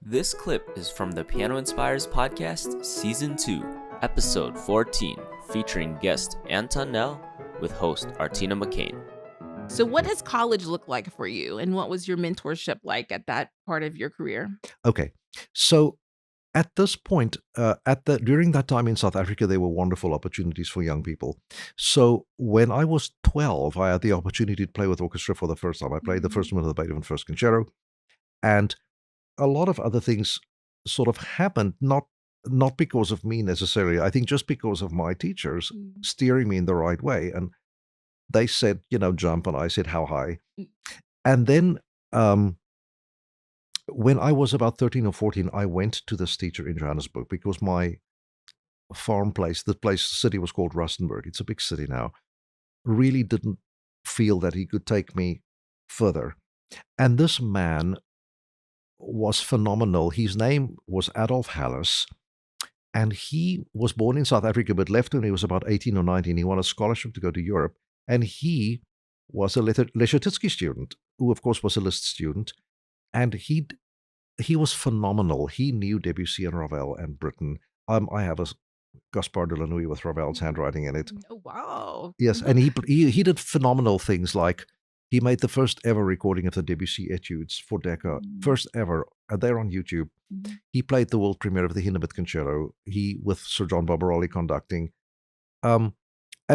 This clip is from the Piano Inspires podcast, Season 2, Episode 14, featuring guest Anton Nel with host Artina McCain. So what does college look like for you, and what was your mentorship like at that part of your career? Okay. So at this point, during that time in South Africa, there were wonderful opportunities for young people. So when I was 12, I had the opportunity to play with orchestra for the first time. I played the first movement of the Beethoven First Concerto, and a lot of other things sort of happened, not because of me necessarily. I think just because of my teachers Mm. steering me in the right way. And they said, jump, and I said, how high? Mm. And then when I was about 13 or 14, I went to this teacher in Johannesburg because my farm place, city was called Rustenburg. It's a big city now. Really didn't feel that he could take me further. And this man was phenomenal. His name was Adolf Hallis, and he was born in South Africa but left when he was about 18 or 19. He won a scholarship to go to Europe, and he was a Leschetizky student, who of course was a Liszt student, and he was phenomenal. He knew Debussy and Ravel and Britten. I have a Gaspard de la Nuit with Ravel's handwriting in it. Oh, wow. Yes, and he did phenomenal things, like he made the first ever recording of the Debussy Etudes for Decca, first ever. They're on YouTube. Mhm. He played the world premiere of the Hindemith Concerto. He with Sir John Barbaroli conducting. And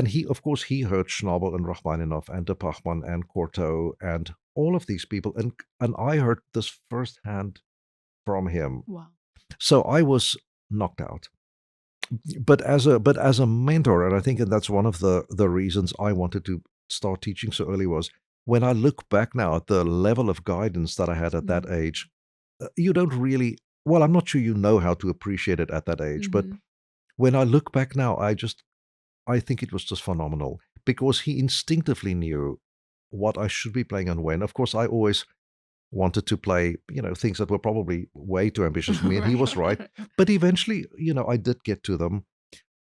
he, of course, he heard Schnabel and Rachmaninoff and de Pachmann and Cortot and all of these people, and I heard this firsthand from him. Wow. So I was knocked out. But as a mentor, and I think that's one of the reasons I wanted to start teaching so early, was when I look back now at the level of guidance that I had at that age, you don't really, well, I'm not sure you know how to appreciate it at that age, but when I look back now, I think it was just phenomenal because he instinctively knew what I should be playing and when. Of course, I always wanted to play, things that were probably way too ambitious for me, and he was right. But eventually, I did get to them.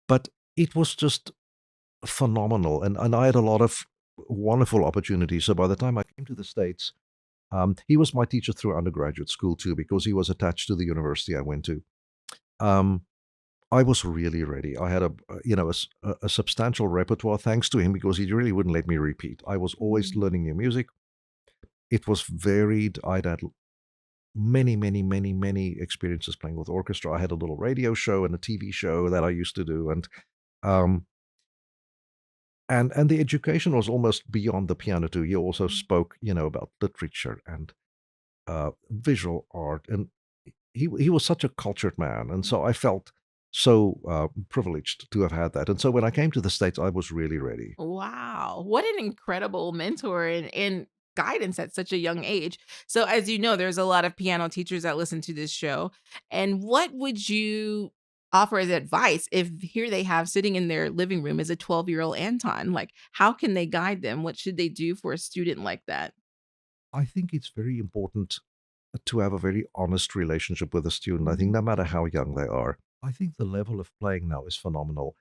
But it was just phenomenal, and I had a lot of wonderful opportunities. So by the time I came to the States, he was my teacher through undergraduate school too, because he was attached to the university I went to. I was really ready. I had a substantial repertoire thanks to him, because he really wouldn't let me repeat. I was always learning new music. It was varied. I'd had many, many, many, many experiences playing with orchestra. I had a little radio show and a TV show that I used to do, um, and the education was almost beyond the piano too. He also spoke, about literature and visual art, and he was such a cultured man, and so I felt so privileged to have had that. And so when I came to the States, I was really ready. Wow. What an incredible mentor and guidance at such a young age. So, as you know, there's a lot of piano teachers that listen to this show. And what would you offer as advice if here they have sitting in their living room as a 12-year-old Anton? Like, how can they guide them? What should they do for a student like that? I think it's very important to have a very honest relationship with a student. I think no matter how young they are, I think the level of playing now is phenomenal.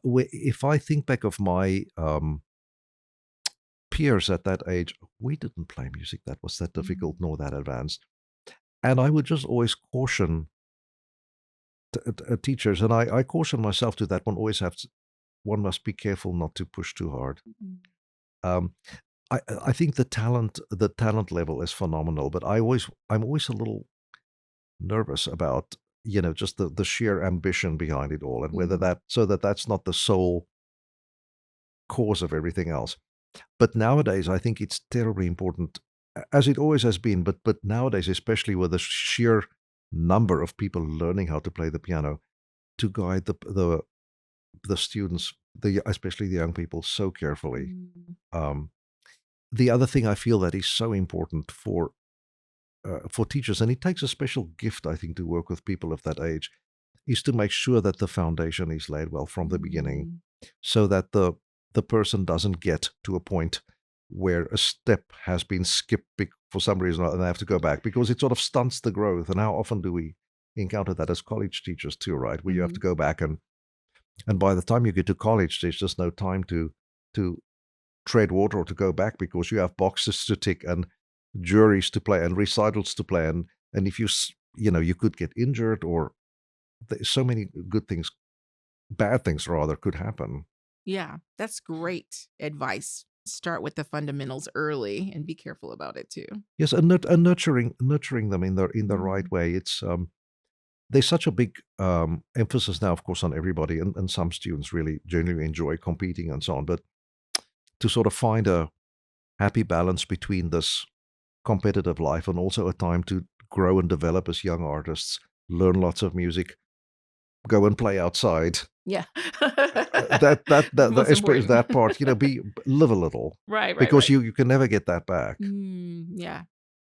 If I think back of my peers at that age, we didn't play music that was that difficult nor that advanced. And I would just always caution teachers, and I caution myself to that. One must be careful not to push too hard. Mhm. Um, I think the talent level is phenomenal, but I'm always a little nervous about, just the sheer ambition behind it all, and whether Mhm. that's not the sole cause of everything else. But nowadays, I think it's terribly important, as it always has been, but nowadays, especially with the sheer number of people learning how to play the piano, to guide the students, especially the young people, so carefully. Mhm. Um, the other thing I feel that is so important for teachers, and it takes a special gift, I think, to work with people of that age, is to make sure that the foundation is laid well from the beginning, Mhm. so that the person doesn't get to a point where a step has been skipped for some reason, and they have to go back, because it sort of stunts the growth. And how often do we encounter that as college teachers too, right? Where you have to Mhm. go back, and by the time you get to college, there's just no time to tread water or to go back, because you have boxes to tick and juries to play and recitals to play, and if you you could get injured, or so many bad things rather, could happen. Yeah, that's great advice. Start with the fundamentals early and be careful about it too. Yes, and nurturing them in the right Mm. way. It's there's such a big emphasis now, of course, on everybody, and some students really genuinely enjoy competing and so on. But to sort of find a happy balance between this competitive life and also a time to grow and develop as young artists, learn lots of music, go and play outside. Yeah. That Most especially important. that part, live a little, Right, right, because right. you can never get that back. Yeah.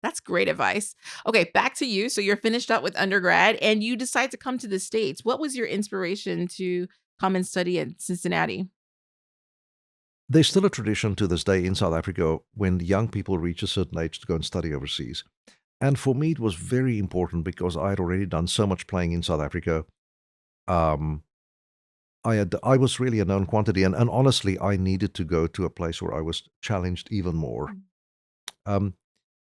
That's great advice. Okay, back to you. So you're finished up with undergrad and you decide to come to the States. What was your inspiration to come and study at Cincinnati? There's still a tradition to this day in South Africa when young people reach a certain age to go and study overseas. And for me, it was very important because I had already done so much playing in South Africa. Um, I was really a known quantity, and honestly, I needed to go to a place where I was challenged even more. Mm. Um,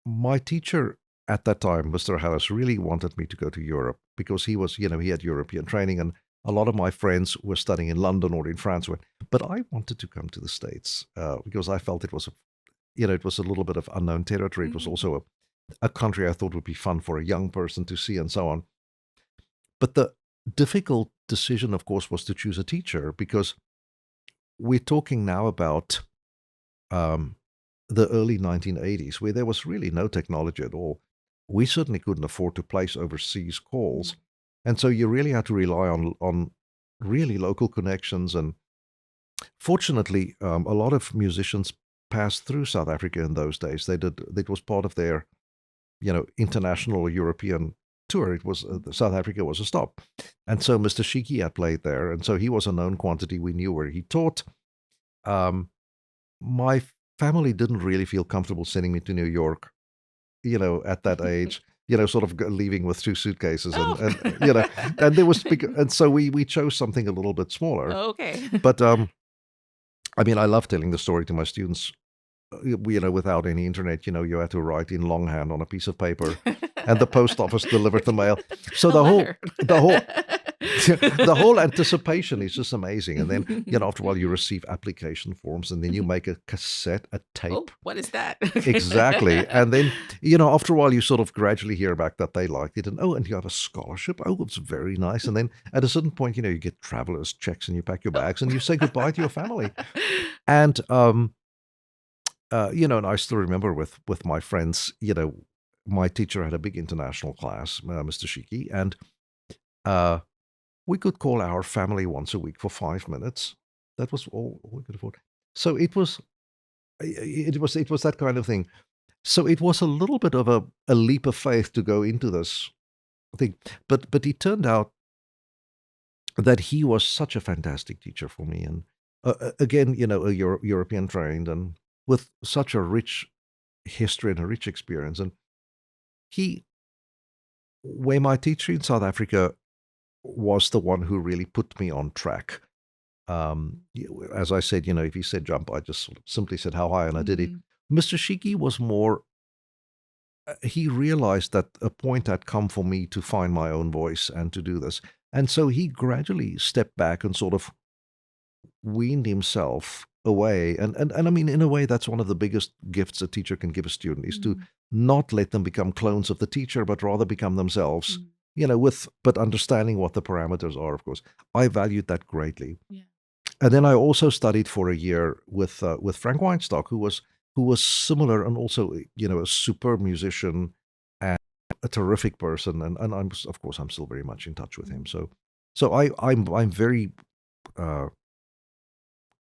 my teacher at that time, Mr. Harris, really wanted me to go to Europe because he had European training, and a lot of my friends were studying in London or in France. But I wanted to come to the States because I felt it was a little bit of unknown territory. It was Mhm. also a country I thought would be fun for a young person to see and so on. But the difficult decision, of course, was to choose a teacher because we're talking now about um, the early 1980s, where there was really no technology at all. We certainly couldn't afford to place overseas calls. Mm. And so you really had to rely on really local connections. And fortunately, a lot of musicians passed through South Africa in those days. It was part of their, international or European tour. It was South Africa was a stop. And so Mr. Shiki had played there. And so he was a known quantity. We knew where he taught. Um, my family didn't really feel comfortable sending me to New York, at that age, sort of leaving with two suitcases Oh. and there was and so we chose something a little bit smaller. Okay. But I mean, I love telling the story to my students. Without any internet, you had to write in longhand on a piece of paper, and the post office delivered the mail. So A the whole letter. the whole the whole anticipation is just amazing. And then, after a while, you receive application forms, and then you make a cassette, a tape. Oh, what is that? Exactly. And then, after a while, you sort of gradually hear back that they liked it. And you have a scholarship. Oh, it's very nice. And then at a certain point, you get traveler's checks, and you pack your bags and you say goodbye to your family. And, and I still remember with my friends, my teacher had a big international class, Mr. Shiki, and uh, we could call our family once a week for 5 minutes. That was all we could afford. So it was that kind of thing. So it was a little bit of a leap of faith to go into this thing. But it turned out that he was such a fantastic teacher for me. And again, a European trained and with such a rich history and a rich experience. And he, where my teacher in South Africa was the one who really put me on track. As I said, if he said jump, I just sort of simply said how high, and I did it. Mhm. Mr. Shiki was more, he realized that a point had come for me to find my own voice and to do this. And so he gradually stepped back and sort of weaned himself away. And I mean, in a way, that's one of the biggest gifts a teacher can give a student is to Mhm. not let them become clones of the teacher, but rather become themselves, Mhm. but understanding what the parameters are, of course. I valued that greatly. Yeah. And then I also studied for a year with Frank Weinstock, who was similar and also a superb musician and a terrific person. And I'm still very much in touch with him. So I'm very uh,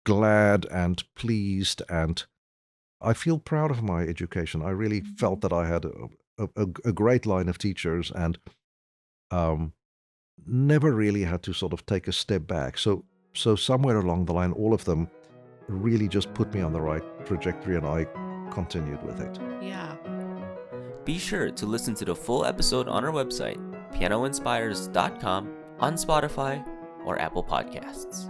glad and pleased, and I feel proud of my education. I really felt Mhm. that I had a great line of teachers, and um, never really had to sort of take a step back. So somewhere along the line, all of them really just put me on the right trajectory, and I continued with it. Yeah. Be sure to listen to the full episode on our website, pianoinspires.com, on Spotify or Apple Podcasts.